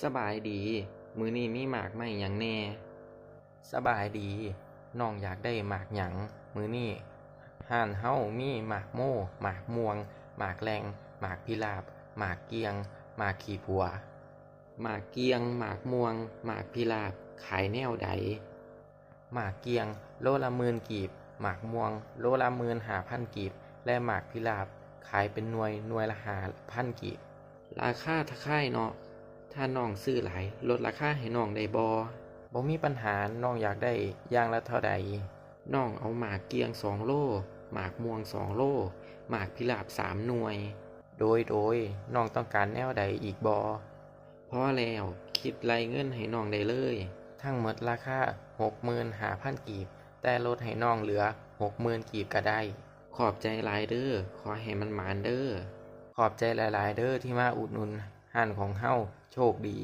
สบายดี มื้อนี้มีหมากไหมหยังแหน่สบายดีน้องอยากได้หมากหยังมื้อนี้ร้านเฮามีหมากโม่หมากม่วงหมากแล่งหมากพิราบหมากเกียงหมากขี้ผัวหมากเกียงหมากม่วงหมากพิราบขายแนวใดหมากเกียงโลละหมื่นกีบหมากม่วงโลละ15,000กีบและหมากพิราบขายเป็นหน่วยละ5,000กีบราคาถ้าขายเนาะ ถ้าน้องซื้อหลายลดราคาให้น้องได้บ่มีปัญหาน้องอยากได้อย่างละเท่าใดน้องเอาหมากเกียง2โลหมากม่วง2โลหมากพิราบ3หน่วยโดยน้องต้องการแนวใดอีกบ่พอแล้วคิดรายเงินให้น้องได้เลยทั้งหมดราคา 65,000 กีบแต่ลดให้น้องเหลือ 60,000 กีบก็ได้ขอบใจหลายเด้อขอให้มันหมานเด้อขอบใจหลายๆเด้อที่มาอุดหนุนร้านของเฮาโชคดี